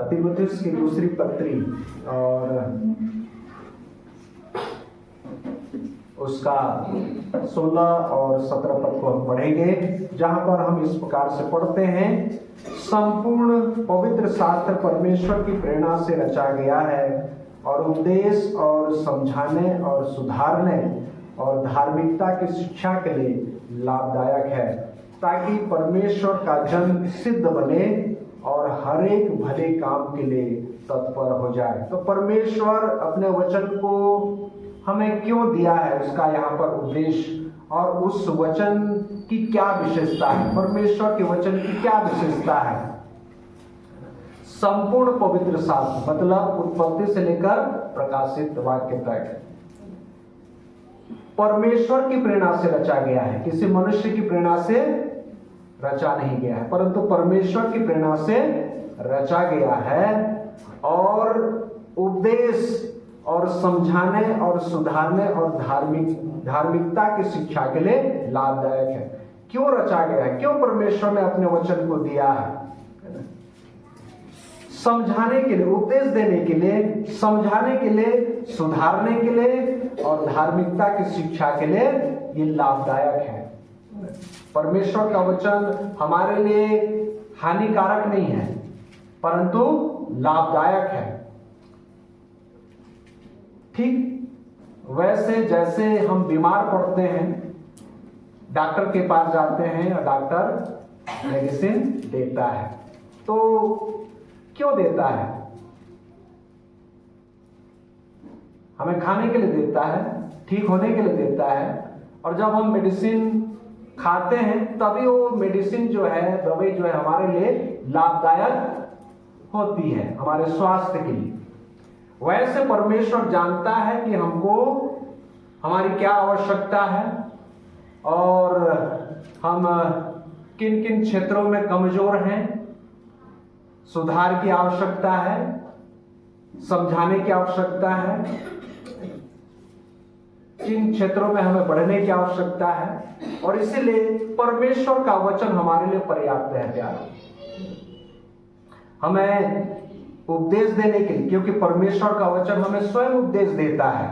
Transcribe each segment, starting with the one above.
तीमुथियुस की दूसरी पत्री और उसका 16 और 17 पद को हम पढ़ेंगे, जहां पर हम इस प्रकार से पढ़ते हैं। संपूर्ण पवित्र शास्त्र परमेश्वर की प्रेरणा से रचा गया है और उपदेश और समझाने और सुधारने और धार्मिकता की शिक्षा के लिए लाभदायक है, ताकि परमेश्वर का जन सिद्ध बने और हर एक भले काम के लिए तत्पर हो जाए। तो परमेश्वर अपने वचन को हमें क्यों दिया है, उसका यहाँ पर उद्देश्य और उस वचन की क्या विशेषता है, परमेश्वर के वचन की क्या विशेषता है। संपूर्ण पवित्र शास्त्र मतलब उत्पत्ति से लेकर प्रकाशित वाक्य तक परमेश्वर की प्रेरणा से रचा गया है, किसी मनुष्य की प्रेरणा से रचा नहीं गया है, परंतु परमेश्वर की प्रेरणा से रचा गया है और उपदेश और समझाने और सुधारने और धार्मिकता की शिक्षा के लिए लाभदायक है। क्यों रचा गया है, क्यों परमेश्वर ने अपने वचन को दिया है? समझाने के लिए, उपदेश देने के लिए, समझाने के लिए, सुधारने के लिए और धार्मिकता की शिक्षा के लिए ये लाभदायक है। परमेश्वर का वचन हमारे लिए हानिकारक नहीं है, परंतु लाभदायक है। ठीक वैसे जैसे हम बीमार पड़ते हैं, डॉक्टर के पास जाते हैं और डॉक्टर मेडिसिन देता है, तो क्यों देता है? हमें खाने के लिए देता है, ठीक होने के लिए देता है, और जब हम मेडिसिन खाते हैं तभी वो मेडिसिन जो है, दवाई जो है हमारे लिए लाभदायक होती है, हमारे स्वास्थ्य के लिए। वैसे परमेश्वर जानता है कि हमको हमारी क्या आवश्यकता है और हम किन किन क्षेत्रों में कमजोर हैं, सुधार की आवश्यकता है, समझाने की आवश्यकता है, किन क्षेत्रों में हमें बढ़ने की आवश्यकता है, और इसीलिए परमेश्वर का वचन हमारे लिए पर्याप्त है प्यारे। हमें उपदेश देने के लिए, क्योंकि परमेश्वर का वचन हमें स्वयं उपदेश देता है।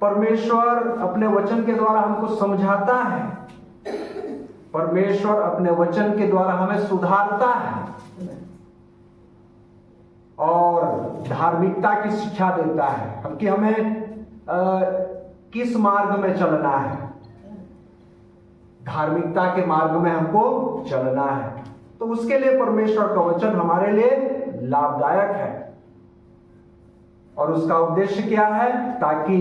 परमेश्वर अपने वचन के द्वारा हमको समझाता है, परमेश्वर अपने वचन के द्वारा हमें सुधारता है और धार्मिकता की शिक्षा देता है कि हमें किस मार्ग में चलना है, धार्मिकता के मार्ग में हमको चलना है। तो उसके लिए परमेश्वर का वचन हमारे लिए लाभदायक है और उसका उद्देश्य क्या है? ताकि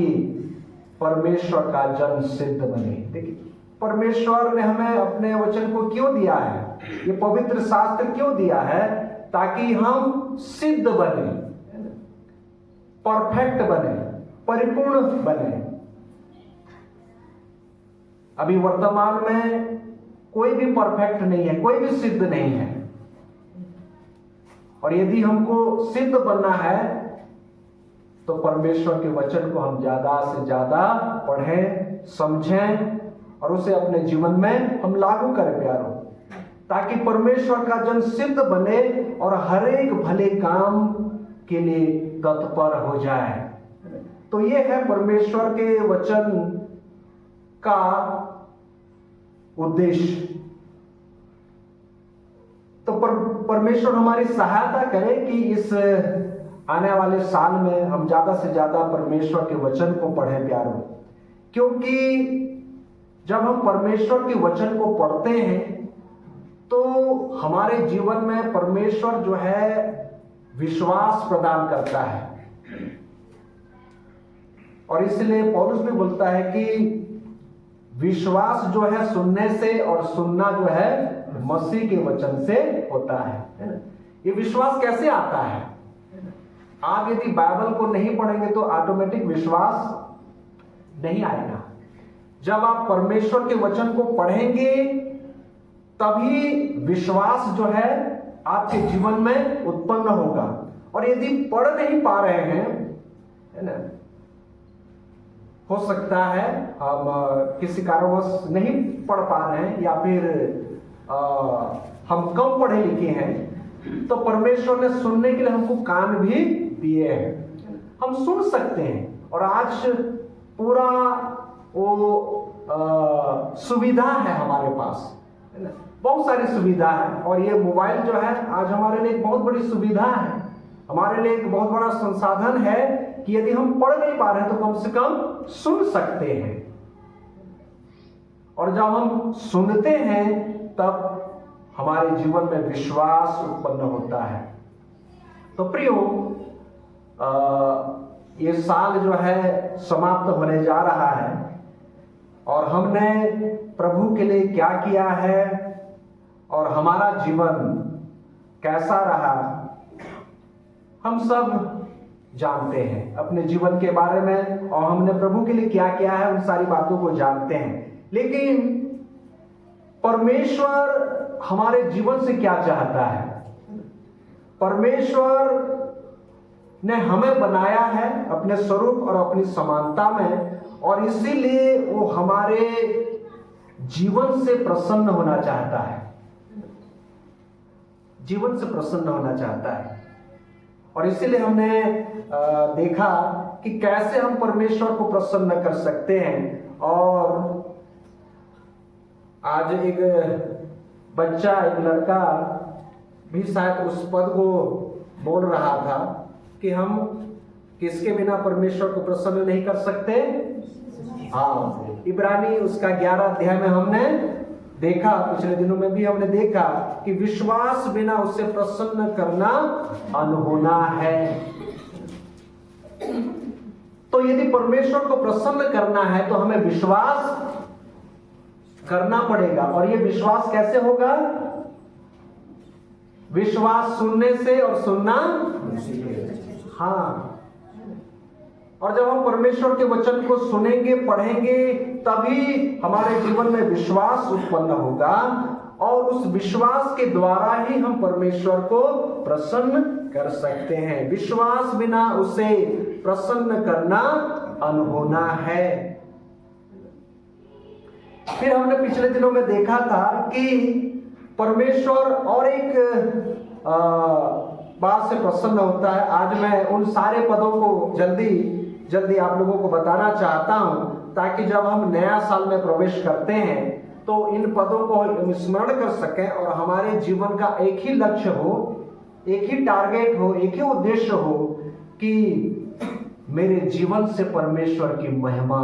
परमेश्वर का जन सिद्ध बने। देखिए, परमेश्वर ने हमें अपने वचन को क्यों दिया है, ये पवित्र शास्त्र क्यों दिया है? ताकि हम सिद्ध बने, परफेक्ट बने, परिपूर्ण बने। अभी वर्तमान में कोई भी परफेक्ट नहीं है, कोई भी सिद्ध नहीं है, और यदि हमको सिद्ध बनना है तो परमेश्वर के वचन को हम ज्यादा से ज्यादा पढ़ें, समझें और उसे अपने जीवन में हम लागू करें प्यारों, ताकि परमेश्वर का जन सिद्ध बने और हर एक भले काम के लिए तत्पर हो जाए। तो ये है परमेश्वर के वचन का उद्देश्य। तो परमेश्वर हमारी सहायता करे कि इस आने वाले साल में हम ज्यादा से ज्यादा परमेश्वर के वचन को पढ़ें प्यारों, क्योंकि जब हम परमेश्वर के वचन को पढ़ते हैं तो हमारे जीवन में परमेश्वर जो है विश्वास प्रदान करता है, और इसलिए पौलुस भी बोलता है कि विश्वास जो है सुनने से और सुनना जो है मसीह के वचन से होता है। ये विश्वास कैसे आता है? आप यदि बाइबल को नहीं पढ़ेंगे तो ऑटोमेटिक विश्वास नहीं आएगा। जब आप परमेश्वर के वचन को पढ़ेंगे तभी विश्वास जो है आपके जीवन में उत्पन्न होगा। और यदि पढ़ नहीं पा रहे हैं, है ना, हो सकता है हम किसी कारणवश नहीं पढ़ पा रहे हैं या फिर हम कम पढ़े लिखे हैं, तो परमेश्वर ने सुनने के लिए हमको कान भी दिए हैं, हम सुन सकते हैं। और आज पूरा वो सुविधा है हमारे पास, है ना, बहुत सारी सुविधा है। और ये मोबाइल जो है आज हमारे लिए एक बहुत बड़ी सुविधा है, हमारे लिए एक बहुत बड़ा संसाधन है कि यदि हम पढ़ नहीं पा रहे हैं तो कम से कम सुन सकते हैं। और जब हम सुनते हैं तब हमारे जीवन में विश्वास उत्पन्न होता है। तो प्रियो, ये साल जो है समाप्त होने जा रहा है और हमने प्रभु के लिए क्या किया है और हमारा जीवन कैसा रहा, हम सब जानते हैं अपने जीवन के बारे में, और हमने प्रभु के लिए क्या किया है उन सारी बातों को जानते हैं। लेकिन परमेश्वर हमारे जीवन से क्या चाहता है? परमेश्वर ने हमें बनाया है अपने स्वरूप और अपनी समानता में, और इसीलिए वो हमारे जीवन से प्रसन्न होना चाहता है, जीवन से प्रसन्न होना चाहता है। और इसीलिए हमने देखा कि कैसे हम परमेश्वर को प्रसन्न कर सकते हैं। और आज एक बच्चा, एक लड़का भी शायद उस पद को बोल रहा था कि हम किसके बिना परमेश्वर को प्रसन्न नहीं कर सकते। हाँ, इब्रानी उसका 11 अध्याय में हमने देखा, पिछले दिनों में भी हमने देखा कि विश्वास बिना उसे प्रसन्न करना अनहोना है। तो यदि परमेश्वर को प्रसन्न करना है तो हमें विश्वास करना पड़ेगा। और ये विश्वास कैसे होगा? विश्वास सुनने से और सुनना, हाँ। और जब हम परमेश्वर के वचन को सुनेंगे, पढ़ेंगे, तभी हमारे जीवन में विश्वास उत्पन्न होगा, और उस विश्वास के द्वारा ही हम परमेश्वर को प्रसन्न कर सकते हैं। विश्वास बिना उसे प्रसन्न करना अनहोना है। फिर हमने पिछले दिनों में देखा था कि परमेश्वर और एक बात से प्रसन्न होता है। आज मैं उन सारे पदों को जल्दी आप लोगों को बताना चाहता हूं, ताकि जब हम नया साल में प्रवेश करते हैं तो इन पदों को स्मरण कर सकें और हमारे जीवन का एक ही लक्ष्य हो, एक ही टारगेट हो, एक ही उद्देश्य हो कि मेरे जीवन से परमेश्वर की महिमा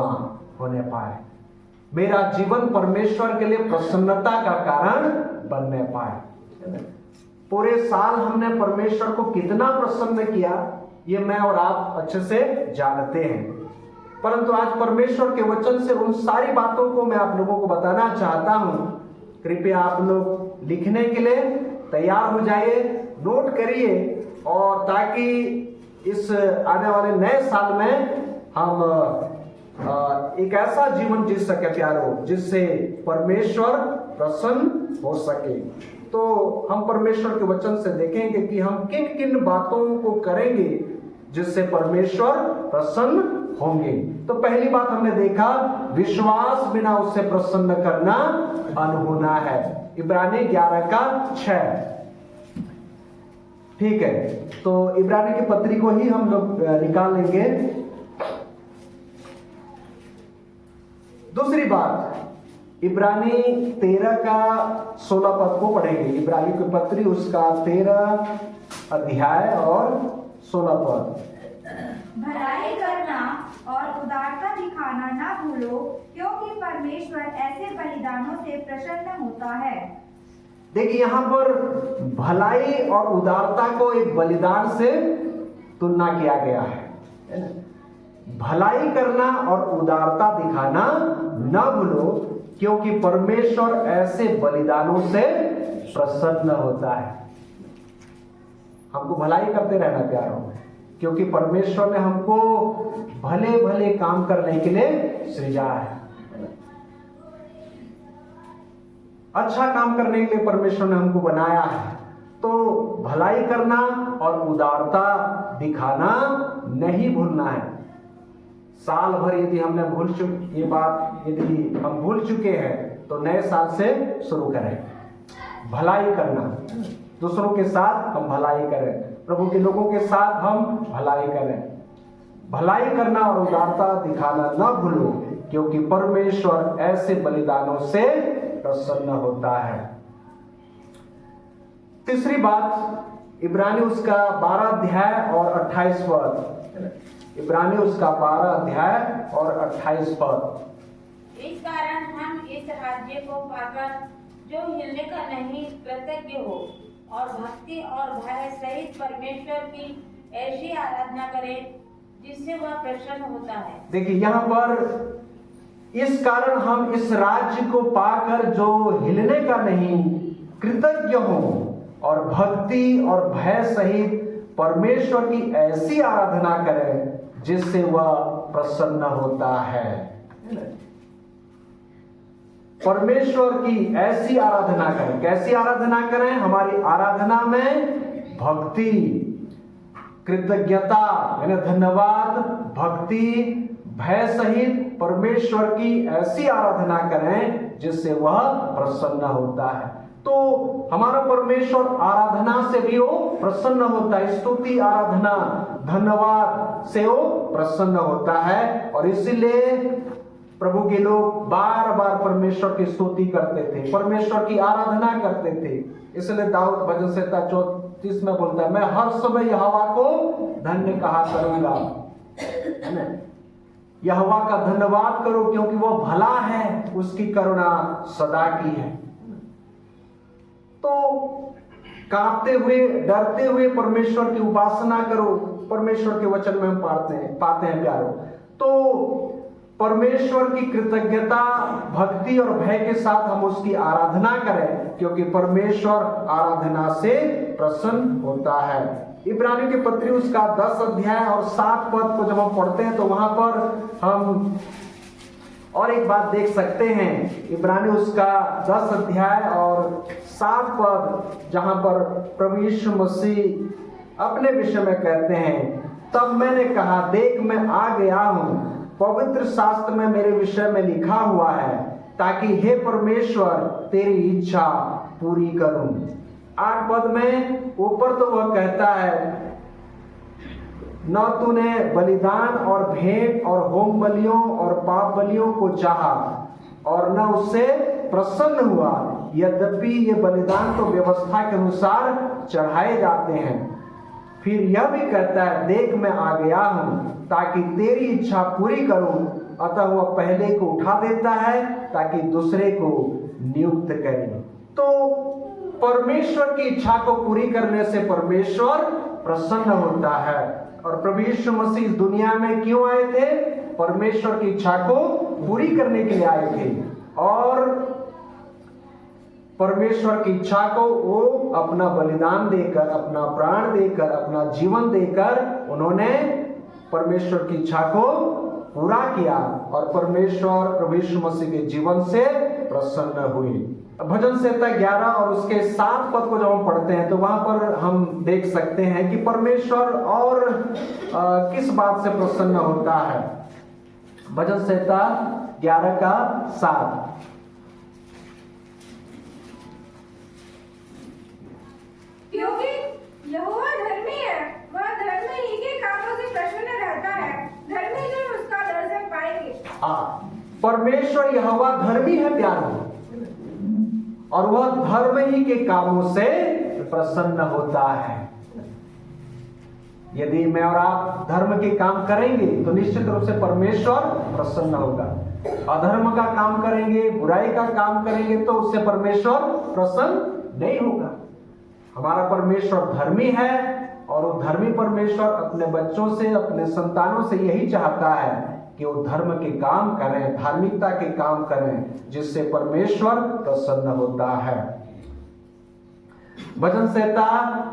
होने पाए, मेरा जीवन परमेश्वर के लिए प्रसन्नता का कारण बनने पाए। पूरे साल हमने परमेश्वर को कितना प्रसन्न किया ये मैं और आप अच्छे से जानते हैं, परंतु आज परमेश्वर के वचन से उन सारी बातों को मैं आप लोगों को बताना चाहता हूं। कृपया आप लोग लिखने के लिए तैयार हो जाइए, नोट करिए, और ताकि इस आने वाले नए साल में हम एक ऐसा जीवन जी सके प्यारो, जिससे परमेश्वर प्रसन्न हो सके। तो हम परमेश्वर के वचन से देखेंगे कि हम किन किन बातों को करेंगे जिससे परमेश्वर प्रसन्न होंगे। तो पहली बात हमने देखा, विश्वास बिना उससे प्रसन्न करना अनहोना है। इब्रानी 11:6। ठीक है, तो इब्रानी की पत्री को ही हम लोग निकाल लेंगे। दूसरी बात, इब्रानी 13:16 पद को पढ़ेंगे। इब्रानी की पत्री उसका 13 अध्याय और 16 पद। भलाई करना और उदारता दिखाना ना भूलो, क्योंकि परमेश्वर ऐसे बलिदानों से प्रसन्न होता है। देखिए, यहाँ पर भलाई और उदारता को एक बलिदान से तुलना किया गया है। भलाई करना और उदारता दिखाना न भूलो, क्योंकि परमेश्वर ऐसे बलिदानों से प्रसन्न होता है। हमको भलाई करते रहना प्यारों, क्योंकि परमेश्वर ने हमको भले भले काम करने के लिए सृजा है। अच्छा काम करने के लिए परमेश्वर ने हमको बनाया है। तो भलाई करना और उदारता दिखाना नहीं भूलना है। साल भर यदि हमने यदि हम भूल चुके हैं तो नए साल से शुरू करें। भलाई करना, दूसरों के साथ हम भलाई करें, प्रभु के लोगों के साथ हम भलाई करें। भलाई करना और उदारता दिखाना ना भूलो, क्योंकि परमेश्वर ऐसे बलिदानों से प्रसन्न होता है। तीसरी बात, इब्रानी उसका 12 अध्याय और 28 पद। इब्रानी उसका 12 अध्याय और 28 पद। इस कारण हम इस राज्य को पाकर जो हिलने का नहीं कृतज्ञ हो और भक्ति और भय सहित परमेश्वर की ऐसी आराधना करें जिससे वह प्रसन्न होता है। देखिए यहाँ पर इस कारण हम इस राज्य को पाकर जो हिलने का नहीं कृतज्ञ हो और भक्ति और भय सहित परमेश्वर की ऐसी आराधना करें जिससे वह प्रसन्न होता है। परमेश्वर की ऐसी आराधना करें। कैसी आराधना करें? हमारी आराधना में भक्ति, कृतज्ञता यानी धन्यवाद, भक्ति, भय सहित परमेश्वर की ऐसी आराधना करें जिससे वह प्रसन्न होता है। तो हमारा परमेश्वर आराधना से भी वो प्रसन्न होता है, स्तुति, आराधना, धन्यवाद से वो प्रसन्न होता है। और इसीलिए प्रभु के लोग बार बार परमेश्वर की स्तुति करते थे, परमेश्वर की आराधना करते थे। इसलिए दाऊद भजन संहिता 34 में बोलता है, मैं हर समय यहोवा को धन्य कहा करूंगा। यहोवा का धन्यवाद करो क्योंकि वो भला है, उसकी करुणा सदा की है। तो कांपते हुए, डरते हुए परमेश्वर की उपासना करो। परमेश्वर के वचन में हम पाते हैं प्यारो। तो परमेश्वर की कृतज्ञता, भक्ति और भय के साथ हम उसकी आराधना करें, क्योंकि परमेश्वर आराधना से प्रसन्न होता है। इब्रानियों की पत्री उसका 10 अध्याय और 7 पद को जब हम पढ़ते हैं तो वहां पर हम और एक बात देख सकते हैं। इब्रानी उसका 10 अध्याय और 7 पद, जहां पर प्रभु यीशु मसीह अपने विषय में कहते हैं, तब मैंने कहा, देख मैं आ गया हूं, पवित्र शास्त्र में मेरे विषय में लिखा हुआ है, ताकि हे परमेश्वर तेरी इच्छा पूरी करूं। 8 पद में ऊपर तो वह कहता है, न तूने बलिदान और भेंट और होम बलियों और पाप बलियों को चाहा और न उससे प्रसन्न हुआ, यद्यपि ये बलिदान तो व्यवस्था के अनुसार चढ़ाए जाते हैं। फिर यह भी कहता है, देख मैं आ गया हूं ताकि तेरी इच्छा पूरी करूं। अतः वह पहले को उठा देता है ताकि दूसरे को नियुक्त करे। तो परमेश्वर की इच्छा को पूरी करने से परमेश्वर प्रसन्न होता है। और प्रभु यीशु मसीह इस दुनिया में क्यों आए थे? परमेश्वर की इच्छा को पूरी करने के लिए आए थे। और परमेश्वर की इच्छा को वो अपना बलिदान देकर, अपना प्राण देकर, अपना जीवन देकर उन्होंने परमेश्वर की इच्छा को पूरा किया और परमेश्वर प्रभु यीशु मसीह के जीवन से प्रसन्न हुए। भजन संहिता 11 और उसके 7 पद को जब हम पढ़ते हैं तो वहां पर हम देख सकते हैं कि परमेश्वर और किस बात से प्रसन्न होता है। भजन संहिता 11 का 7, क्योंकि यहोवा धर्मी है, वह धर्मी ही के कामों से प्रसन्न रहता है, धर्मी जन उसका दर्शन पाएंगे। परमेश्वर यहोवा धर्मी है प्यारो, और वह धर्म ही के कामों से प्रसन्न होता है। यदि मैं और आप धर्म के काम करेंगे तो निश्चित रूप से परमेश्वर प्रसन्न होगा। अधर्म का काम करेंगे, बुराई का काम करेंगे तो उससे परमेश्वर प्रसन्न नहीं होगा। हमारा परमेश्वर धर्मी है और वो धर्मी परमेश्वर अपने बच्चों से, अपने संतानों से यही चाहता है कि वो धर्म के काम करें, धार्मिकता के काम करें, जिससे परमेश्वर प्रसन्न होता है। भजन संहिता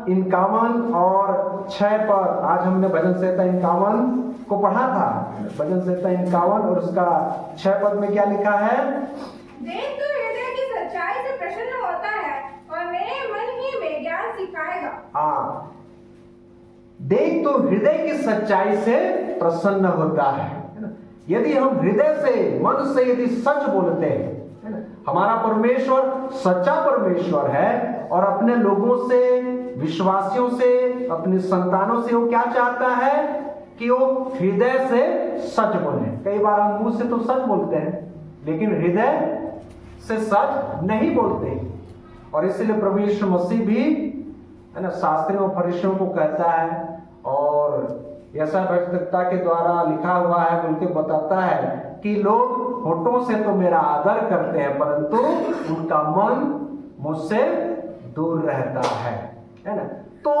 51 और 6 पर आज हमने भजन संहिता 51 को पढ़ा था। भजन संहिता 51 और उसका 6 पद में क्या लिखा है? देख तू हृदय की सच्चाई से प्रसन्न होता है और मेरे मन ही में ज्ञान सिखाएगा। देख तो हृदय की सच्चाई से प्रसन्न होता है। यदि हम हृदय से, मन से यदि सच बोलते हैं, हमारा परमेश्वर सच्चा परमेश्वर है और अपने लोगों से, विश्वासियों से, अपनी संतानों से वो क्या चाहता है कि वो हृदय से सच बोले। कई बार हम मुंह से तो सच बोलते हैं लेकिन हृदय से सच नहीं बोलते, और इसलिए प्रभु यीशु मसीह भी है ना शास्त्रियों और फरीसियों को कहता है, और ऐसा भक्तता के द्वारा लिखा हुआ है, उनके बताता है कि लोग होठों से तो मेरा आदर करते हैं परंतु उनका मन मुझसे दूर रहता है ना। तो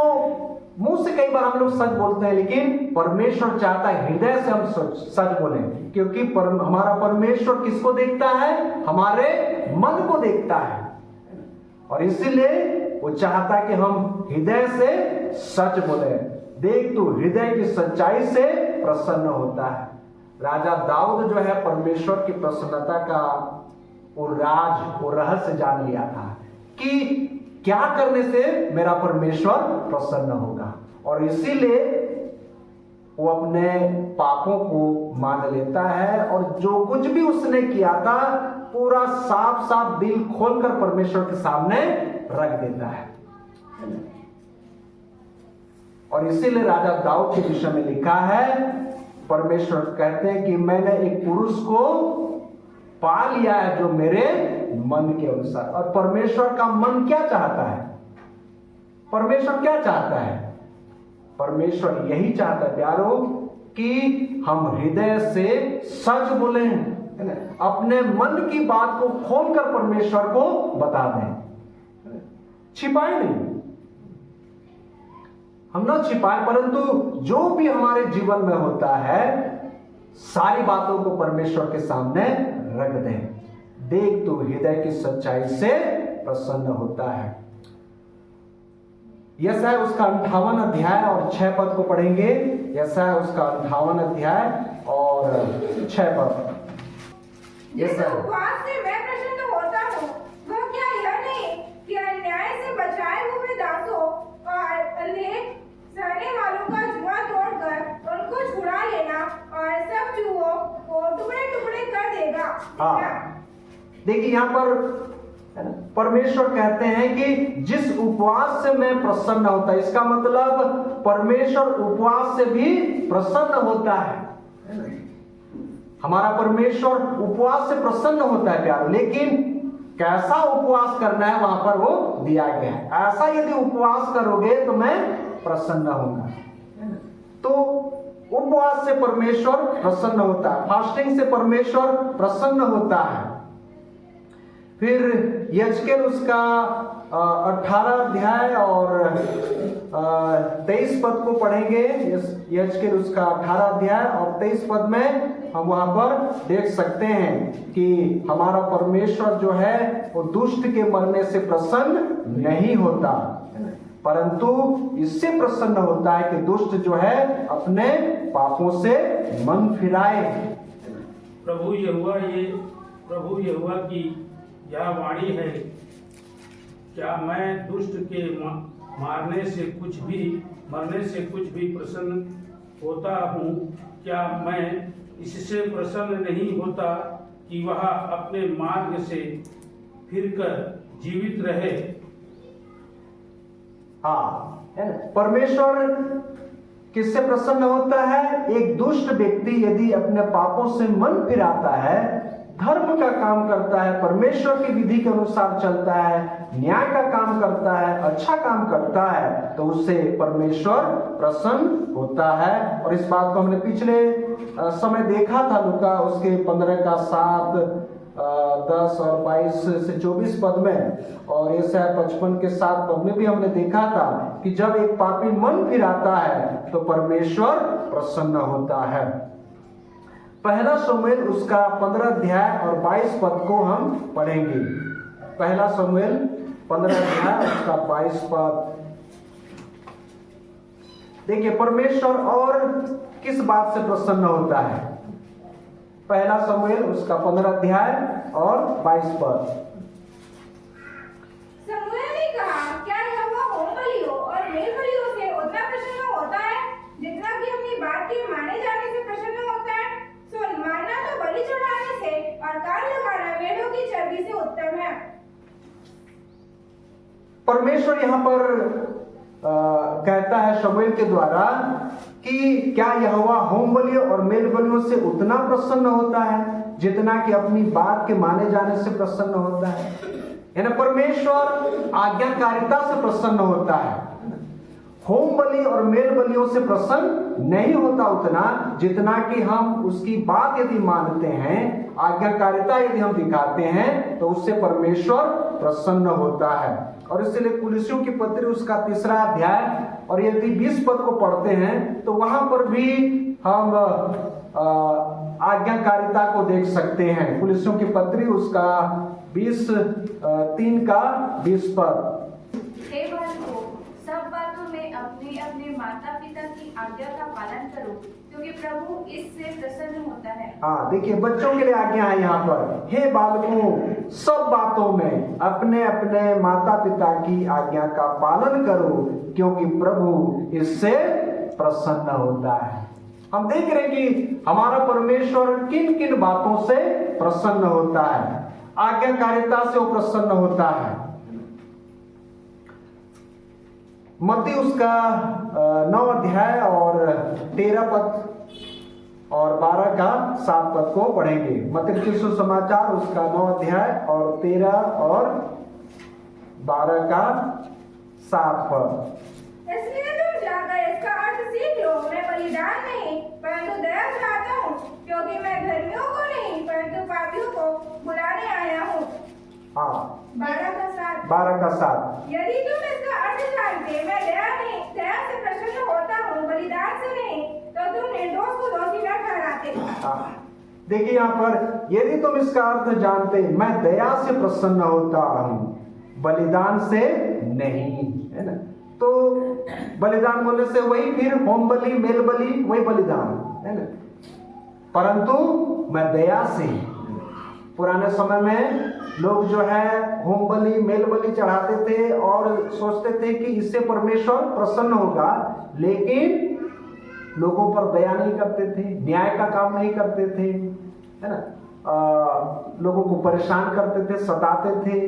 मुंह से कई बार हम लोग सच बोलते हैं लेकिन परमेश्वर चाहता है हृदय से हम सच बोलें, क्योंकि हमारा परमेश्वर किसको देखता है? हमारे मन को देखता है, और इसीलिए वो चाहता है कि हम हृदय से सच बोले। देख तू हृदय की सच्चाई से प्रसन्न होता है। राजा दाऊद जो है परमेश्वर की प्रसन्नता का वो राज, वो रहस्य जान लिया था कि क्या करने से मेरा परमेश्वर प्रसन्न होगा, और इसीलिए वो अपने पापों को मान लेता है और जो कुछ भी उसने किया था पूरा साफ साफ दिल खोलकर परमेश्वर के सामने रख देता है। और इसीलिए राजा दाऊद के विषय में लिखा है, परमेश्वर कहते हैं कि मैंने एक पुरुष को पा लिया है जो मेरे मन के अनुसार। और परमेश्वर का मन क्या चाहता है? परमेश्वर क्या चाहता है? परमेश्वर यही चाहता है प्यारो कि हम हृदय से सच बोलें, है ना, अपने मन की बात को खोलकर परमेश्वर को बता दें, छिपाए नहीं, हम ना छिपाए, परंतु जो भी हमारे जीवन में होता है सारी बातों को परमेश्वर के सामने रख दें। देख तू हृदय की सच्चाई से प्रसन्न होता है। यशायाह उसका 58 अध्याय और 6 पद को पढ़ेंगे। यशायाह उसका 58 अध्याय और 6 पद। जिस उपवास से मैं प्रसन्न होता हूँ वह क्या यह नहीं कि अन्याय से बचाए हुए दासों और अनेक सहने वालों का जुआ तोड़कर उनको छुड़ा लेना और सब जुओं को टुकड़े टुकड़े कर देगा। हाँ, देखिए यहाँ पर परमेश्वर कहते हैं कि जिस उपवास से मैं प्रसन्न होता है, इसका मतलब परमेश्वर उपवास से भी प्रसन्न होता है। हमारा परमेश्वर उपवास से प्रसन्न होता है प्यारो, लेकिन कैसा उपवास करना है वहां पर वो दिया गया है। ऐसा यदि उपवास करोगे तो मैं प्रसन्न होऊंगा। तो उपवास से परमेश्वर प्रसन्न होता है, फास्टिंग से परमेश्वर प्रसन्न होता है। फिर यजकेल उसका 18 अध्याय और 23 पद को पढ़ेंगे। यजकेल उसका 18 अध्याय और 23 पद में हम वहां पर देख सकते हैं कि हमारा परमेश्वर जो है वो दुष्ट के मरने से प्रसन्न नहीं होता, परंतु इससे प्रसन्न होता है कि दुष्ट जो है अपने पापों से मन फिराए। प्रभु यहोवा की यह वाणी है, क्या मैं दुष्ट के मरने से कुछ भी प्रसन्न होता हूँ? क्या मैं इससे प्रसन्न नहीं होता कि वह अपने मार्ग से फिरकर जीवित रहे? हाँ, परमेश्वर किससे प्रसन्न होता है? एक दुष्ट व्यक्ति यदि अपने पापों से मन फिराता है, धर्म का काम करता है, परमेश्वर की विधि के अनुसार चलता है, न्याय का काम करता है, अच्छा काम करता है, तो उससे परमेश्वर प्रसन्न होता है। और इस बात को हमने पिछले समय देखा था, लूका उसके 15 का 7, 10 और 22 से 24 पद में, और यशायाह 55 के 7 पद में भी हमने देखा था कि जब एक पापी मन फिराता है तो परमेश्वर प्रसन्न होता है। पहला शमूएल उसका 15 अध्याय और 22 पद को हम पढ़ेंगे। पहला शमूएल 15 अध्याय उसका 22 पद। देखिए परमेश्वर और किस बात से प्रसन्न होता है? पहला शमूएल उसका 15 अध्याय और 22 पद। शमूएल ने कहा, क्या यहोवा होम बलियों और मेल बलियों से उतना प्रसन्न होता है जितना कि अपनी बात के माने जाने से प्रसन्न होता है? सो मानना तो बलि चढ़ाने से और कान लगाना मेढ़ों की चर्बी से उत्तम परमेश्वर यहाँ पर कहता है शमूएल के द्वारा कि क्या यहोवा होम बलियों और मेल बलियों से उतना प्रसन्न होता है जितना कि अपनी बात के माने जाने से प्रसन्न होता है। यानी परमेश्वर आज्ञाकारिता से प्रसन्न होता है, होम बलि और मेल बलियों से प्रसन्न नहीं होता उतना जितना कि हम उसकी बात यदि मानते हैं, आज्ञाकारिता यदि हम दिखाते हैं तो उससे परमेश्वर प्रसन्न होता है। और इसलिए कुलुस्सियों की पत्री उसका 3 अध्याय और यदि 20 पद को पढ़ते हैं तो वहां पर भी हम आज्ञाकारिता को देख सकते हैं। कुलुस्सियों की पत्री उसका 3 का 20 पद। हे बालकों, सब बातों में अपने अपने माता पिता की आज्ञा का पालन करो, क्योंकि प्रभु इससे प्रसन्न होता है। हाँ, देखिए बच्चों के लिए आज्ञा है यहाँ पर, हे बालकों सब बातों में अपने अपने माता पिता की आज्ञा का पालन करो, क्योंकि प्रभु इससे प्रसन्न होता है। हम देख रहे हैं कि हमारा परमेश्वर किन किन बातों से प्रसन्न होता है। आज्ञाकारिता से वो प्रसन्न होता है। मत्ती उसका 9 अध्याय और 13 पद और 12 का 7 पद को पढ़ेंगे। मत्ती के सुसमाचार उसका 9 अध्याय और 13 और 12 का 7 पद। इसलिए तुम जाकर इसका अर्थ सीख लो, मैं बलिदान नहीं परंतु दया चाहता हूँ, क्योंकि मैं धर्मियों को नहीं परंतु पापियों को बुलाने आया हूँ। हाँ, 12 का 7। यदि तुम इसका अर्थ जानते, मैं दया से प्रसन्न होता हूँ, बलिदान से नहीं, तो तुम निर्दोष को दोषी न ठहराते। देखिए यहाँ पर, यदि तुम इसका अर्थ जानते, मैं दया से प्रसन्न होता हूँ, बलिदान से नहीं, है ना। तो बलिदान बोलने से वही फिर होम बलि मेल बलि वही बलिदान है ना, परंतु मैं दया से। पुराने समय में लोग जो है होम बलि मेल बलि चढ़ाते थे और सोचते थे कि इससे परमेश्वर प्रसन्न होगा, लेकिन लोगों पर दया नहीं करते थे, न्याय का काम नहीं करते थे, है ना। लोगों को परेशान करते थे, सताते थे।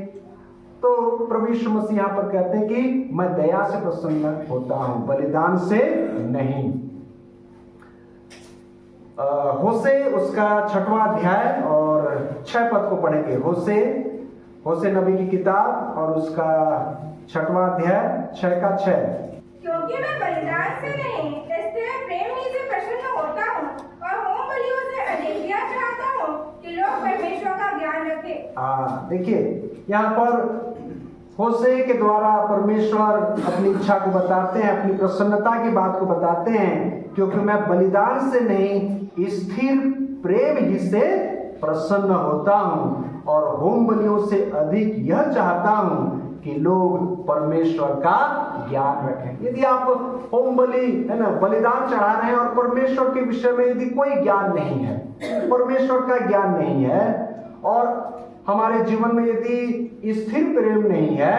तो प्रभु यीशु मसीह यहाँ पर कहते हैं कि मैं दया से प्रसन्न होता हूं, बलिदान से नहीं। होशे उसका 6वां अध्याय और 6 पद को पढ़ेंगे। होशे नबी की किताब और उसका 6वां अध्याय 6 का 6। क्योंकि मैं बलिदान से नहीं इससे प्रेम ही से प्रसन्न होता हूँ और होम बलियों से अधिक यह चाहता हूँ कि लोग परमेश्वर का ज्ञान रखें। देखिए यहाँ पर होशे के द्वारा परमेश्वर अपनी इच्छा को बताते हैं, अपनी प्रसन्नता की बात को बताते हैं, क्योंकि मैं बलिदान से नहीं स्थिर प्रेम ही से प्रसन्न होता हूँ और होम बलियों से अधिक यह चाहता हूँ कि लोग परमेश्वर का ज्ञान रखें। यदि आप होम बलि है ना बलिदान चढ़ा रहे हैं और परमेश्वर के विषय में यदि कोई ज्ञान नहीं है, परमेश्वर का ज्ञान नहीं है, और हमारे जीवन में यदि स्थिर प्रेम नहीं है,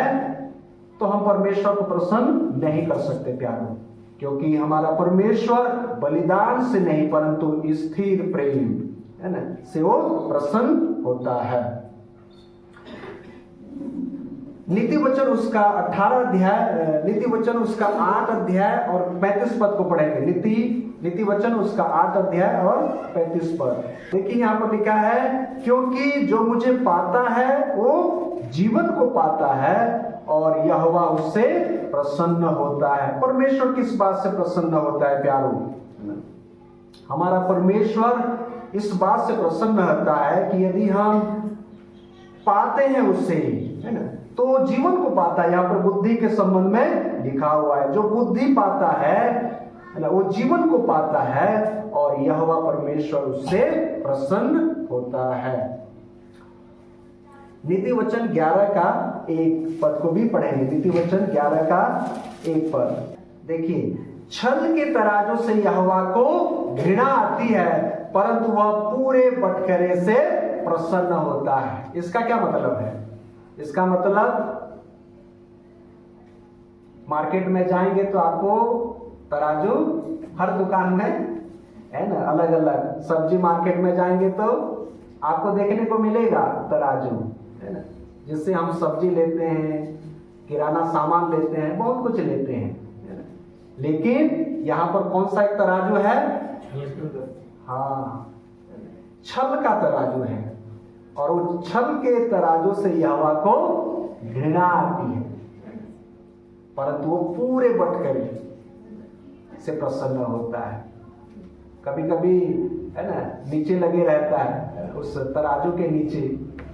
तो हम परमेश्वर को प्रसन्न नहीं कर सकते प्यारों, क्योंकि हमारा परमेश्वर बलिदान से नहीं परंतु स्थिर प्रेम है ना से वो प्रसन्न होता है। नीति वचन उसका 18 अध्याय, नीति वचन उसका 8 अध्याय और 35 पद को पढ़ेंगे। नीति वचन उसका 8 अध्याय और 35 पद। देखिए यहाँ पर लिखा है, क्योंकि जो मुझे पाता है वो जीवन को पाता है और यहोवा उससे प्रसन्न होता है। परमेश्वर किस बात से प्रसन्न होता है प्यारों? हमारा परमेश्वर इस बात से प्रसन्न होता है कि यदि हम पाते हैं उससे, है ना, तो जीवन को पाता है। यहाँ पर बुद्धि के संबंध में लिखा हुआ है, जो बुद्धि पाता है ना वो जीवन को पाता है और यहोवा परमेश्वर उससे प्रसन्न होता है। नीति वचन 11 का 1 पद को भी पढ़ेंगे। नीति वचन 11 का 1 पद देखिए, छल के तराजू से यहोवा को घृणा आती है, परंतु वह पूरे बटखरे से प्रसन्न होता है। इसका क्या मतलब है? इसका मतलब मार्केट में जाएंगे तो आपको तराजू हर दुकान में है ना, अलग अलग सब्जी मार्केट में जाएंगे तो आपको देखने को मिलेगा तराजू, है ना, जिससे हम सब्जी लेते हैं। किराना सामान लेते हैं, बहुत कुछ लेते हैं, लेकिन यहाँ पर कौन सा एक तराजू है? हाँ, छल का तराजू है, और उस छल के तराजू से यहोवा को घृणा आती है, परंतु वो पूरे बटखरे से प्रसन्न होता है। कभी कभी है ना, नीचे लगे रहता है, उस तराजू के नीचे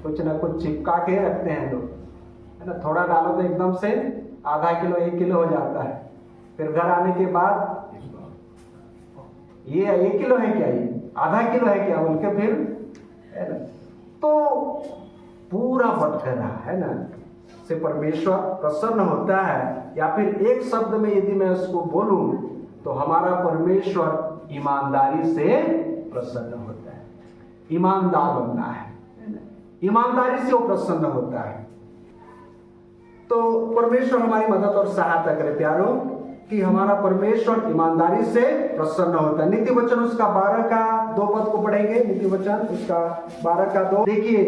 कुछ ना कुछ चिपका के रखते हैं लोग, है ना, थोड़ा डालो तो एकदम से आधा किलो 1 किलो हो जाता है, फिर घर आने के बाद ये 1 किलो है क्या, ये आधा किलो है क्या बोल के फिर, है ना, तो पूरा बटखरा है ना से परमेश्वर प्रसन्न होता है। या फिर एक शब्द में यदि मैं उसको बोलूं तो हमारा परमेश्वर ईमानदारी से प्रसन्न होता है। ईमानदार बनना है, ईमानदारी से वो प्रसन्न होता है। तो परमेश्वर हमारी मदद और सहायता करे प्यारो, कि हमारा परमेश्वर ईमानदारी से प्रसन्न होता है। नीति वचन उसका 12 का 2 पद को पढ़ेंगे। नीति वचन उसका 12 का 2। देखिए,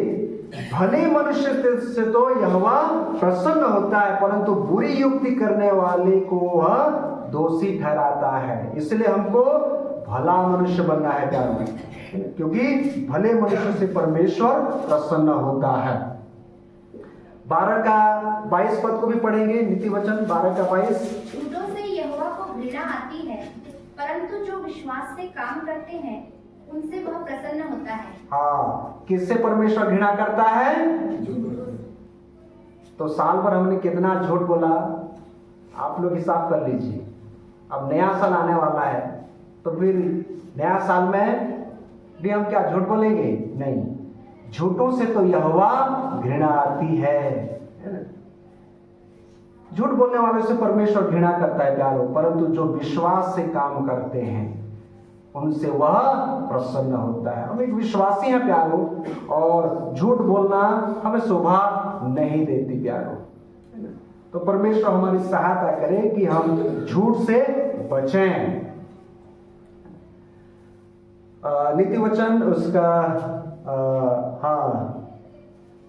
भले मनुष्य से तो यहोवा प्रसन्न होता है, परंतु बुरी युक्ति करने वाले को वह दोषी ठहराता है। इसलिए हमको भला मनुष्य बनना है प्यार में, क्योंकि भले मनुष्य से परमेश्वर प्रसन्न होता है। 12 का 22 पद को भी पढ़ेंगे। नीति वचन 12 का 22। झूठों से यहोवा को घृणा आती है, परंतु जो विश्वास से काम करते हैं उनसे वह प्रसन्न होता है। हाँ, किससे परमेश्वर घृणा करता है? तो साल भर हमने कितना झूठ बोला, आप लोग हिसाब कर लीजिए। अब नया साल आने वाला है, तो फिर नया साल में भी हम क्या झूठ बोलेंगे? नहीं। झूठों से तो यहोवा घृणा आती है ना? झूठ बोलने वालों से परमेश्वर घृणा करता है प्यारो, परंतु जो विश्वास से काम करते हैं उनसे वह प्रसन्न होता है। हम एक विश्वासी हैं प्यारो, और झूठ बोलना हमें शोभा नहीं देती प्यारो। तो परमेश्वर हमारी सहायता करे कि हम झूठ से बचें। नीति वचन उसका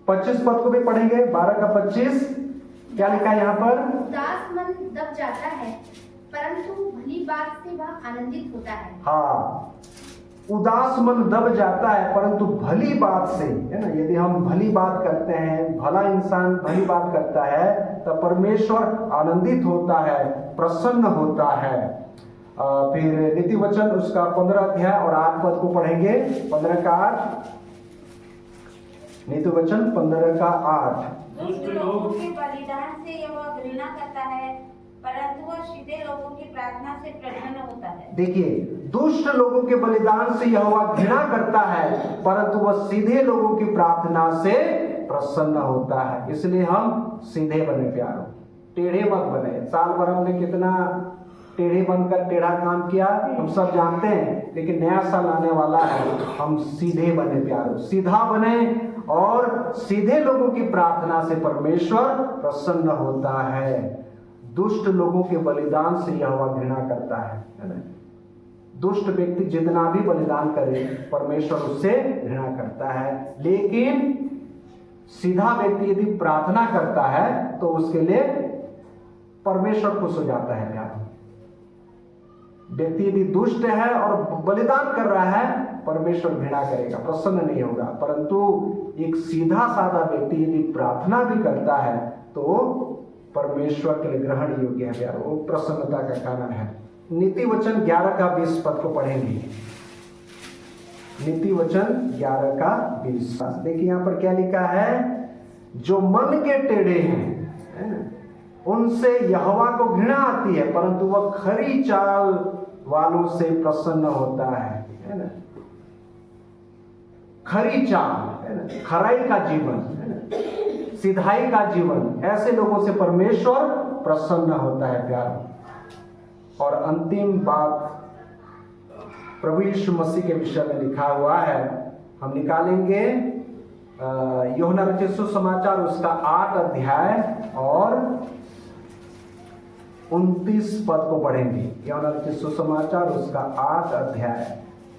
25 पद को भी पढ़ेंगे। 12 का 25 क्या लिखा है यहाँ पर? उदास मन दब जाता है, परंतु भली बात से वह आनंदित होता है। हाँ, उदास मन दब जाता है, परंतु भली बात से, है ना, यदि हम भली बात करते हैं, भला इंसान भली बात करता है, तो परमेश्वर आनंदित होता है, प्रसन्न होता है। फिर नीति वचन उसका 15 अध्याय और 8 पद को पढ़ेंगे। 15 का 8। नीति वचन 15 का 8। दुष्ट लोगों के बलिदान से यह घृणा करता है, परंतु वह सीधे लोगों की प्रार्थना से प्रसन्न होता है। देखिए, दुष्ट लोगों के बलिदान से यहोवा घृणा करता है, परंतु वह सीधे लोगों की प्रार्थना से प्रसन्न होता है। इसलिए हम सीधे बने प्यारो, टेढ़े मत बने। साल भर हमने कितना टेढ़े बनकर टेढ़ा काम किया हम सब जानते हैं, लेकिन नया साल आने वाला है, हम सीधे बने प्यारो, सीधा बने, और सीधे लोगों की प्रार्थना से परमेश्वर प्रसन्न होता है। दुष्ट लोगों के बलिदान से यहोवा घृणा करता है ना? दुष्ट व्यक्ति जितना भी बलिदान करे परमेश्वर उससे घृणा करता है, लेकिन सीधा व्यक्ति यदि प्रार्थना करता है तो उसके लिए परमेश्वर खुश हो जाता है प्यार। व्यक्ति यदि दुष्ट है और बलिदान कर रहा है, परमेश्वर घृणा करेगा, प्रसन्न नहीं होगा। परंतु एक सीधा साधा व्यक्ति यदि प्रार्थना भी करता है तो परमेश्वर के लिए ग्रहण योग्य है प्यार, वो प्रसन्नता का कारण है। नीति वचन 11 का 20 पद को पढ़ेंगे। नीति वचन 11 का 20। देखिए यहाँ पर क्या लिखा है? जो मन के टेढ़े हैं उनसे यहोवा को घृणा आती है, परंतु वह खरी चाल वालों से प्रसन्न होता है ना? खरी चाल है ना, खराई का जीवन है ना, सिधाई का जीवन, ऐसे लोगों से परमेश्वर प्रसन्न होता है प्यार। और अंतिम बात प्रभु यीशु मसीह के विषय में लिखा हुआ है, हम निकालेंगे यूहन्ना रचित सुसमाचार उसका 8 अध्याय और 29 पद को पढ़ेंगे। यूहन्ना रचित सुसमाचार उसका 8 अध्याय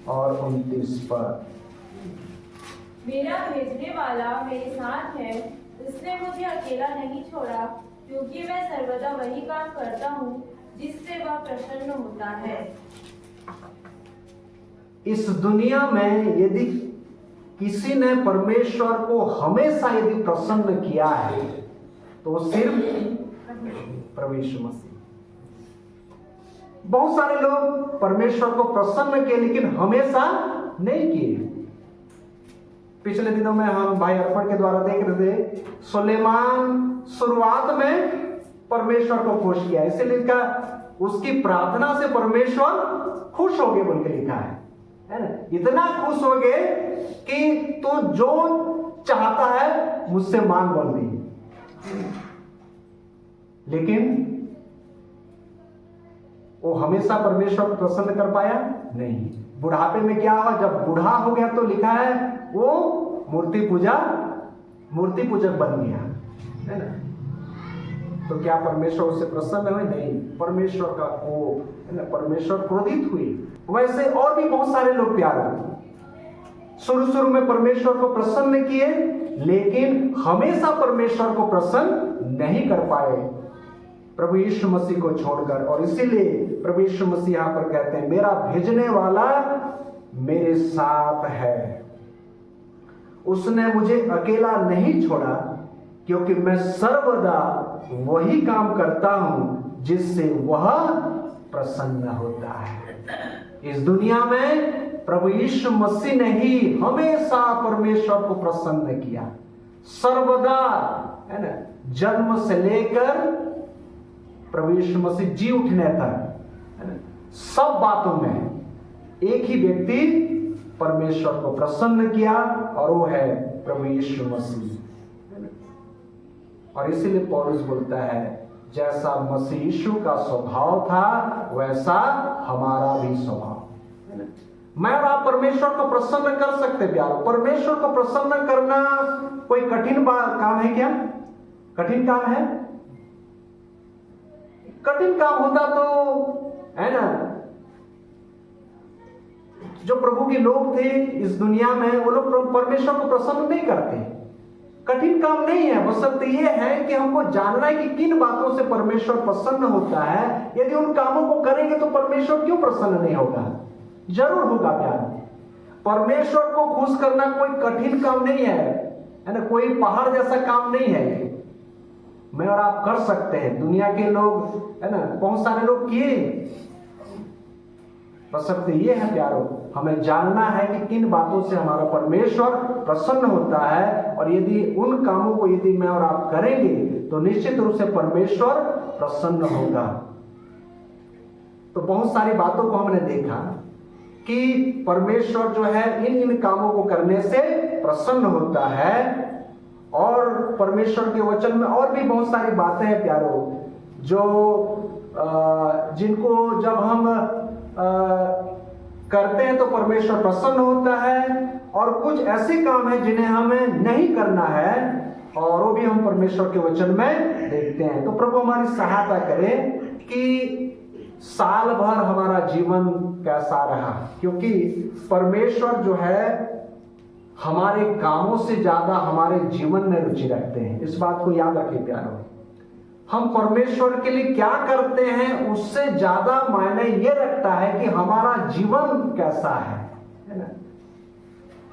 और 29 पद। मेरा भेजने वाला मेरे साथ है, उसने मुझे अकेला नहीं छोड़ा, क्योंकि मैं सर्वदा वही काम करता हूँ जिससे वह प्रसन्न होता है। इस दुनिया में यदि किसी ने परमेश्वर को हमेशा यदि प्रसन्न किया है तो सिर्फ प्रभु यीशु मसीह। बहुत सारे लोग परमेश्वर को प्रसन्न किए लेकिन हमेशा नहीं किए। पिछले दिनों में हम भाई अर्पण के द्वारा देख रहे थे, सुलेमान शुरुआत में परमेश्वर को खुश किया, इसीलिए लिखा उसकी प्रार्थना से परमेश्वर खुश हो गए बोल के लिखा है ना। इतना खुश हो गए कि तो जो चाहता है मुझसे मांग बोल दी। लेकिन वो हमेशा परमेश्वर को प्रसन्न कर पाया नहीं। बुढ़ापे में क्या हुआ, जब बूढ़ा हो गया तो लिखा है वो मूर्ति पूजक बन गया, है ना। तो क्या परमेश्वर उससे प्रसन्न हुए? नहीं, परमेश्वर का कोप, है ना, परमेश्वर क्रोधित हुए। वैसे और भी बहुत सारे लोग प्यारे शुरू में परमेश्वर को प्रसन्न किए लेकिन हमेशा परमेश्वर को प्रसन्न नहीं कर पाए प्रभु यीशु मसीह को छोड़कर। और इसीलिए प्रभु यीशु मसीह यहां पर कहते हैं, मेरा भेजने वाला मेरे साथ है, उसने मुझे अकेला नहीं छोड़ा, क्योंकि मैं सर्वदा वही काम करता हूं जिससे वह प्रसन्न होता है। इस दुनिया में प्रभु यीशु मसीह ने ही हमेशा परमेश्वर को प्रसन्न किया, सर्वदा, है ना। जन्म से लेकर प्रभु यीशु मसीह जी उठने तक, है ना, सब बातों में एक ही व्यक्ति परमेश्वर को प्रसन्न किया और वो है प्रभु यीशु मसीह। और इसीलिए पौलुस बोलता है, जैसा मसीह यीशु का स्वभाव था वैसा हमारा भी स्वभाव। मैं और आप परमेश्वर को प्रसन्न कर सकते प्यारो। परमेश्वर को प्रसन्न करना कोई कठिन काम है क्या? कठिन काम है? कठिन काम होता तो, है ना, जो प्रभु के लोग थे इस दुनिया में वो लोग परमेश्वर को प्रसन्न नहीं करते। कठिन काम नहीं है, बशर्ते ये है कि हमको जानना है कि किन बातों से परमेश्वर प्रसन्न होता है। यदि उन कामों को करेंगे तो परमेश्वर क्यों प्रसन्न नहीं होगा? जरूर होगा प्यार। परमेश्वर को खुश करना कोई कठिन काम नहीं है ना, कोई पहाड़ जैसा काम नहीं है। मैं और आप कर सकते हैं, दुनिया के लोग, है ना, बहुत सारे लोग किए। बशर्ते ये है प्यारो, हमें जानना है कि किन बातों से हमारा परमेश्वर प्रसन्न होता है, और यदि उन कामों को यदि मैं और आप करेंगे तो निश्चित रूप से परमेश्वर प्रसन्न होगा। तो बहुत सारी बातों को हमने देखा कि परमेश्वर जो है इन कामों को करने से प्रसन्न होता है। और परमेश्वर के वचन में और भी बहुत सारी बातें हैं प्यारो, जो जिनको जब हम करते हैं तो परमेश्वर प्रसन्न होता है, और कुछ ऐसे काम हैं जिन्हें हमें नहीं करना है और वो भी हम परमेश्वर के वचन में देखते हैं। तो प्रभु हमारी सहायता करे कि साल भर हमारा जीवन कैसा रहा, क्योंकि परमेश्वर जो है हमारे कामों से ज्यादा हमारे जीवन में रुचि रखते हैं। इस बात को याद रखिए प्यारो, हम परमेश्वर के लिए क्या करते हैं उससे ज्यादा मायने ये रखता है कि हमारा जीवन कैसा है ना।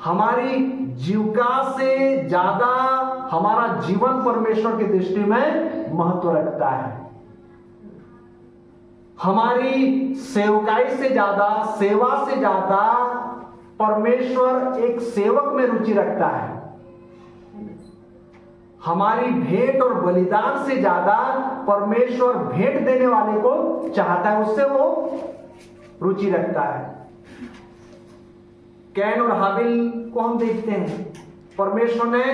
हमारी जीविका से ज्यादा हमारा जीवन परमेश्वर की दृष्टि में महत्व रखता है। हमारी सेवकाई से ज्यादा, सेवा से ज्यादा परमेश्वर एक सेवक में रुचि रखता है। हमारी भेंट और बलिदान से ज्यादा परमेश्वर भेंट देने वाले को चाहता है, उससे वो रुचि रखता है। कैन और हाबिल को हम देखते हैं, परमेश्वर ने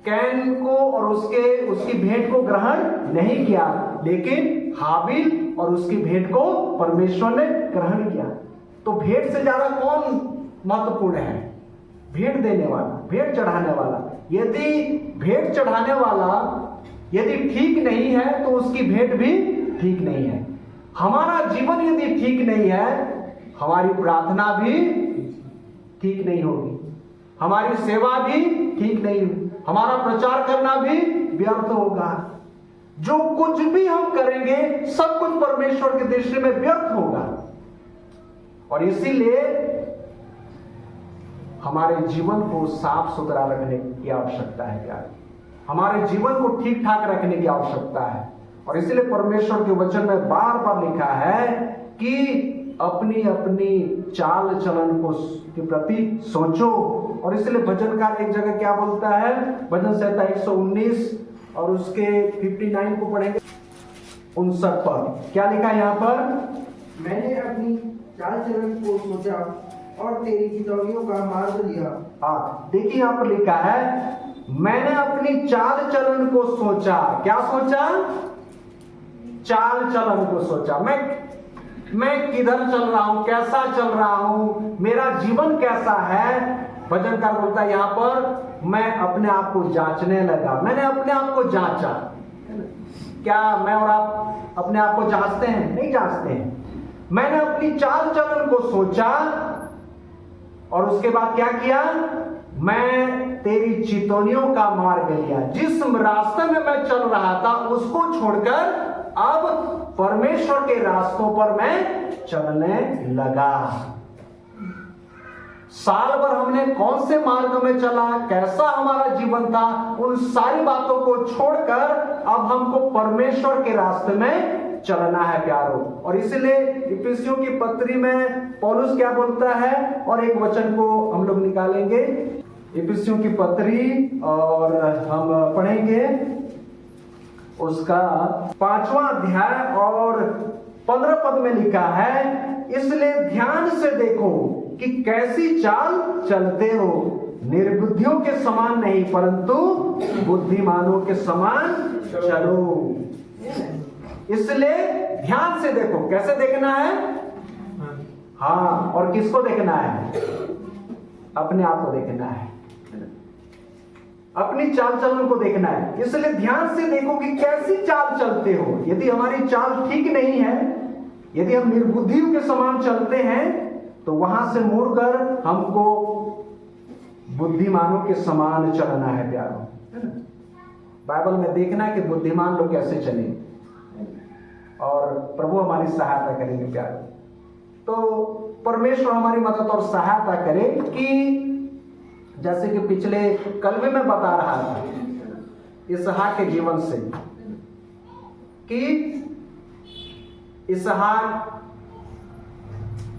कैन को और उसकी भेंट को ग्रहण नहीं किया, लेकिन हाबिल और उसकी भेंट को परमेश्वर ने ग्रहण किया। तो भेंट से ज्यादा कौन महत्वपूर्ण है? भेंट देने वाला, भेंट चढ़ाने वाला। यदि भेंट चढ़ाने वाला यदि ठीक नहीं है तो उसकी भेंट भी ठीक नहीं है। हमारा जीवन यदि ठीक नहीं है, हमारी प्रार्थना भी ठीक नहीं होगी, हमारी सेवा भी ठीक नहीं होगी, हमारा प्रचार करना भी व्यर्थ होगा। जो कुछ भी हम करेंगे सब कुछ परमेश्वर की दृष्टि में व्यर्थ होगा। और इसीलिए हमारे जीवन को साफ सुथरा रखने की आवश्यकता है प्यारे, हमारे जीवन को ठीक ठाक रखने की आवश्यकता है। और इसलिए परमेश्वर के वचन में बार बार लिखा है कि अपनी अपनी चाल चलन को के प्रति सोचो। और इसलिए भजनकार एक जगह क्या बोलता है, भजन संहिता 119 और उसके 59 को पढ़ेंगे 59 पर क्या लिखा है यहाँ पर, मैंने अपनी चाल चलन को सोचा और तेरी चितौनियों का मार्ग लिया। हाँ देखिए यहाँ पर लिखा है, मैंने अपनी चाल चलन को सोचा। क्या सोचा? चाल चलन को सोचा। मैं किधर चल रहा हूं, कैसा चल रहा हूं, मेरा जीवन कैसा है। भजनकार बोलता है यहाँ पर, मैं अपने आप को जांचने लगा। मैंने अपने आप को जांचा। क्या मैं और आप अपने आप को जांचते हैं? नहीं जांचते हैं। मैंने अपनी चाल चलन को सोचा और उसके बाद क्या किया, मैं तेरी चितौनियों का मार्ग लिया। जिस रास्ते में मैं चल रहा था उसको छोड़कर अब परमेश्वर के रास्तों पर मैं चलने लगा। साल भर हमने कौन से मार्ग में चला, कैसा हमारा जीवन था, उन सारी बातों को छोड़कर अब हमको परमेश्वर के रास्ते में चलना है प्यारो। और इसलिए इफिसियों की पत्री में पौलुस क्या बोलता है, और एक वचन को हम लोग निकालेंगे इफिसियों की पत्री और हम पढ़ेंगे उसका 5वां अध्याय और 15 पद में लिखा है, इसलिए ध्यान से देखो कि कैसी चाल चलते हो, निर्बुद्धियों के समान नहीं परंतु बुद्धिमानों के समान चलो। इसलिए ध्यान से देखो। कैसे देखना है? हाँ, और किसको देखना है? अपने आप को देखना है, अपनी चाल चलन को देखना है। इसलिए ध्यान से देखो कि कैसी चाल चलते हो। यदि हमारी चाल ठीक नहीं है, यदि हम निर्बुद्धियों के समान चलते हैं, तो वहां से मुड़कर हमको बुद्धिमानों के समान चलना है प्यारो। बाइबल में देखना है कि बुद्धिमान लोग कैसे चले, और प्रभु हमारी सहायता करेंगे प्यारो। तो परमेश्वर हमारी मदद और सहायता करे कि जैसे कि पिछले कल में मैं बता रहा था इसहाक के जीवन से कि इसहाक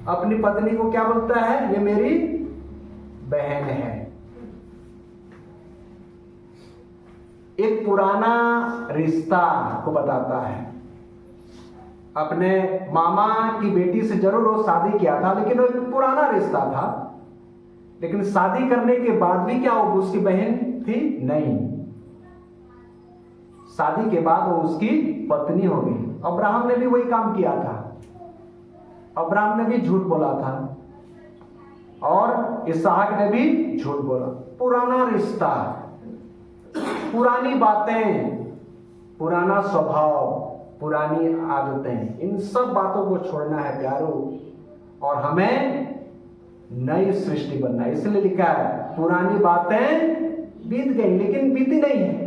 अपनी पत्नी को क्या बोलता है, ये मेरी बहन है। एक पुराना रिश्ता को बताता है। अपने मामा की बेटी से जरूर वो शादी किया था, लेकिन वो एक पुराना रिश्ता था। लेकिन शादी करने के बाद भी क्या वो उसकी बहन थी? नहीं, शादी के बाद वो उसकी पत्नी हो गई। अब्राहम ने भी वही काम किया था। अब्राहम ने भी झूठ बोला था और इसहाक ने भी झूठ बोला। पुराना रिश्ता, पुरानी बातें, पुराना स्वभाव, पुरानी आदतें, इन सब बातों को छोड़ना है प्यारो, और हमें नई सृष्टि बनना है। इसलिए लिखा है पुरानी बातें बीत गई, लेकिन बीती नहीं है।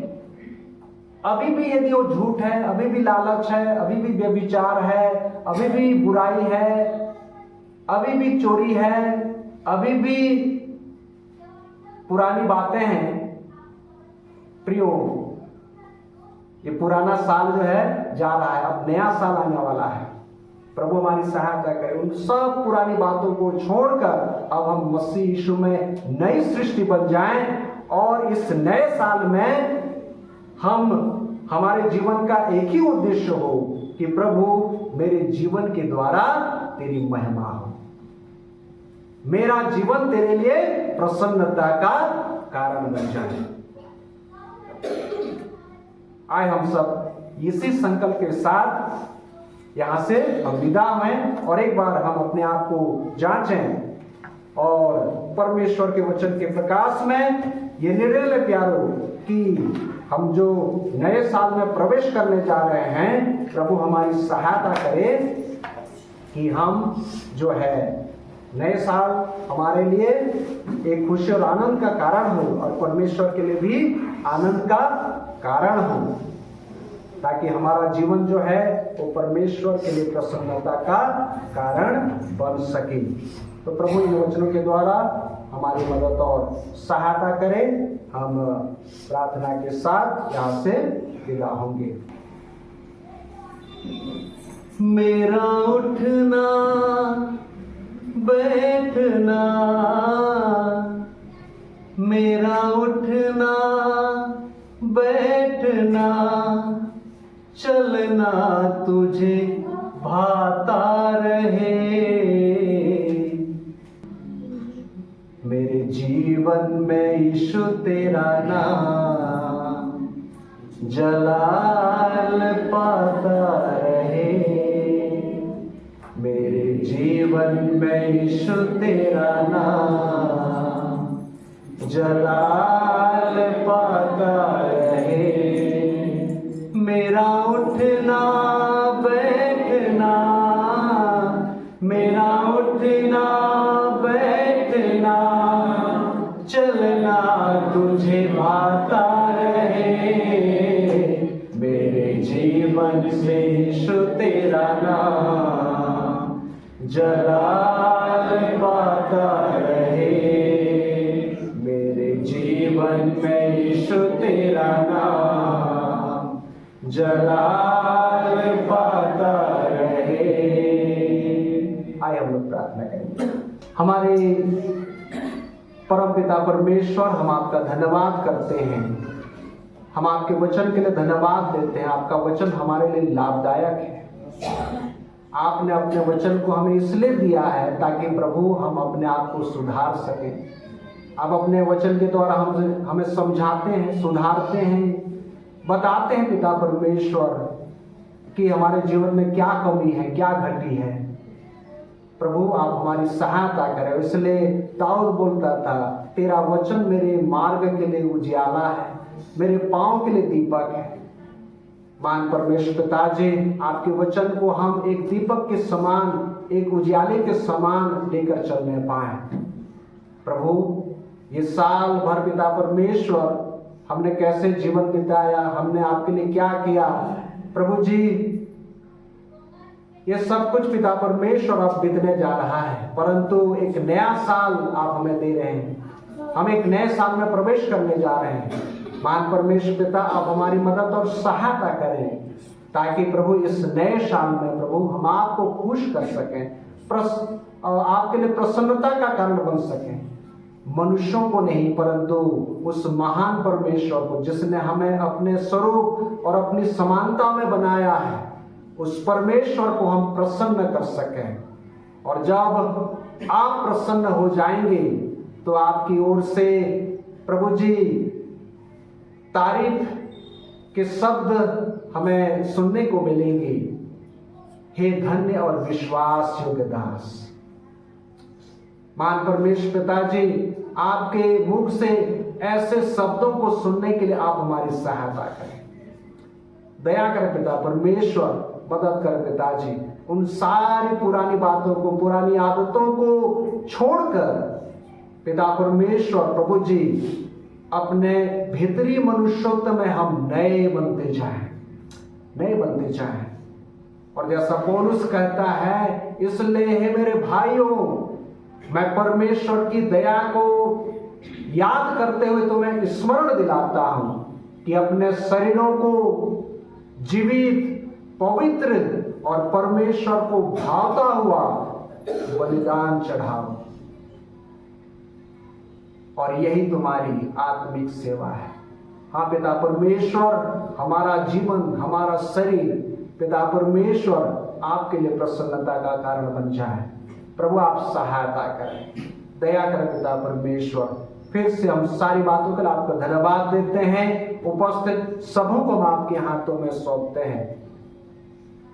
अभी भी यदि वो झूठ है, अभी भी लालच है, अभी भी व्यभिचार है, अभी भी बुराई है, अभी भी चोरी है, अभी भी पुरानी बातें हैं प्रियो, ये पुराना साल जो है जा रहा है, अब नया साल आने वाला है। प्रभु हमारी सहायता करे, उन सब पुरानी बातों को छोड़कर अब हम मसीह यीशु में नई सृष्टि बन जाएं, और इस नए साल में हमारे जीवन का एक ही उद्देश्य हो कि प्रभु मेरे जीवन के द्वारा तेरी महिमा हो, मेरा जीवन तेरे लिए प्रसन्नता का कारण बन जाए। आए हम सब इसी संकल्प के साथ यहां से हम विदा हुए, और एक बार हम अपने आप को जांचें और परमेश्वर के वचन के प्रकाश में ये निर्णय ले प्यारो कि हम जो नए साल में प्रवेश करने जा रहे हैं, प्रभु हमारी सहायता करे कि हम जो है नए साल हमारे लिए एक खुशी और आनंद का कारण हो, और परमेश्वर के लिए भी आनंद का कारण हो। ताकि हमारा जीवन जो है वो परमेश्वर के लिए प्रसन्नता का कारण बन सके। तो प्रभु इन वचनों के द्वारा हमारी मदद और सहायता करें। हम प्रार्थना के साथ यहाँ से विदा होंगे। मेरा उठना बैठना, मेरा उठना बैठना, चलना तुझे भाता रहे। मेरे जीवन में यीशु तेरा नाम जलाल पाता रहे। मेरे जीवन में यीशु तेरा नाम जलाल पाता रहे। मेरा उठना बैठना, मेरा उठना बैठना, चलना तुझे भाता रहे। मेरे जीवन से यीशु तेरा नाम जलाल पाता रहे। मेरे जीवन में यीशु तेरा नाम जलाल पाता रहे। आइए हम लोग प्रार्थना करेंगे। हमारे परम पिता परमेश्वर, हम आपका धन्यवाद करते हैं। हम आपके वचन के लिए धन्यवाद देते हैं। आपका वचन हमारे लिए लाभदायक है। आपने अपने वचन को हमें इसलिए दिया है ताकि प्रभु हम अपने आप को सुधार सकें। आप अपने वचन के द्वारा हमें समझाते हैं, सुधारते हैं, बताते हैं पिता परमेश्वर कि हमारे जीवन में क्या कमी है, क्या घटी है। प्रभु आप हमारी सहायता करें। इसलिए दाऊद बोलता था, तेरा वचन मेरे मार्ग के लिए उजियाला है, मेरे पांव के लिए दीपक है। मान परमेश्वर पिताजी, आपके वचन को हम एक दीपक के समान, एक उजियाले के समान लेकर चलने पाए। प्रभु ये साल भर पिता परमेश्वर हमने कैसे जीवन बिताया, हमने आपके लिए क्या किया, प्रभु जी ये सब कुछ पिता परमेश्वर अब बीतने जा रहा है, परंतु एक नया साल आप हमें दे रहे हैं। हम एक नए साल में प्रवेश करने जा रहे हैं। मान परमेश्वर पिता आप हमारी मदद और सहायता करें ताकि प्रभु इस नए साल में प्रभु हम आपको खुश कर सकें, आपके लिए प्रसन्नता का कारण बन सकें। मनुष्यों को नहीं परंतु उस महान परमेश्वर को जिसने हमें अपने स्वरूप और अपनी समानता में बनाया है, उस परमेश्वर को हम प्रसन्न कर सकें। और जब आप प्रसन्न हो जाएंगे तो आपकी ओर से प्रभु जी तारीफ के शब्द हमें सुनने को मिलेंगे। हे धन्य और विश्वास योग्य दास। मान परमेश्वर पिताजी आपके मुख से ऐसे शब्दों को सुनने के लिए आप हमारी सहायता करें। दया करें पिता परमेश्वर, मदद करें पिताजी। उन सारी पुरानी बातों को, पुरानी आदतों को छोड़कर पिता परमेश्वर प्रभु जी अपने भीतरी मनुष्यत्व में हम नए बनते जाएं, नए बनते जाएं। और जैसा पौलुस कहता है, इसलिए हे मेरे भाइयों, मैं परमेश्वर की दया को याद करते हुए तुम्हें स्मरण दिलाता हूं कि अपने शरीरों को जीवित, पवित्र और परमेश्वर को भाता हुआ बलिदान चढ़ाओ। और यही तुम्हारी आत्मिक सेवा है। हाँ पिता परमेश्वर, हमारा जीवन, हमारा शरीर पिता परमेश्वर आपके लिए प्रसन्नता का कारण बन जाए। प्रभु आप सहायता करें, दया करें पिता परमेश्वर। फिर से हम सारी बातों के लिए आपका धन्यवाद देते हैं। उपस्थित सबों को हम आपके हाथों में सौंपते हैं।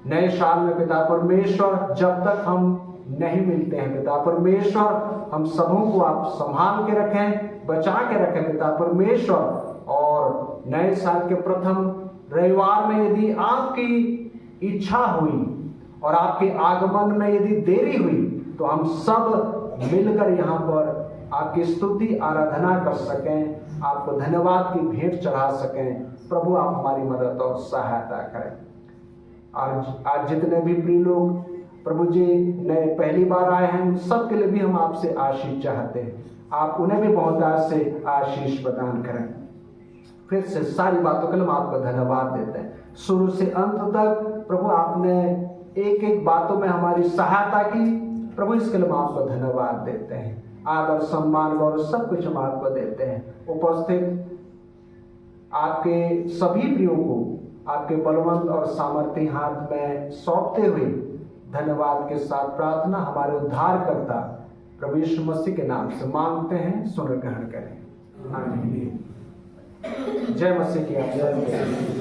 नए साल में पिता परमेश्वर जब तक हम नहीं मिलते हैं पिता परमेश्वर, हम सबों को आप संभाल के रखें, बचा के रखें पिता परमेश्वर। और नए साल के प्रथम रविवार में यदि आपकी इच्छा हुई और आपके आगमन में यदि देरी हुई तो हम सब मिलकर यहाँ पर आपकी स्तुति आराधना कर सकें, आपको धन्यवाद की भेंट चढ़ा सकें। प्रभु आप हमारी मदद और सहायता करें। आज जितने भी प्रिय लोग प्रभु जी नए पहली बार आए हैं, उन सब के लिए भी हम आपसे आशीष चाहते हैं। आप उन्हें भी बहुत से आशीष प्रदान करें। फिर से सारी बातों के लिए हम आपको धन्यवाद देते हैं। शुरू से अंत तक प्रभु आपने एक एक बातों में हमारी सहायता की। प्रभु इसके लिए हम आपको धन्यवाद देते हैं। आदर सम्मान और सब कुछ हम आपको देते हैं। उपस्थित आपके सभी प्रियों को आपके बलवंत और सामर्थ्य हाथ में सौंपते हुए धन्यवाद के साथ प्रार्थना हमारे उद्धारकर्ता प्रभु यीशु मसीह के नाम से मांगते हैं, सुन ग्रहण करें। आमीन। जय मसीह की आज्ञा।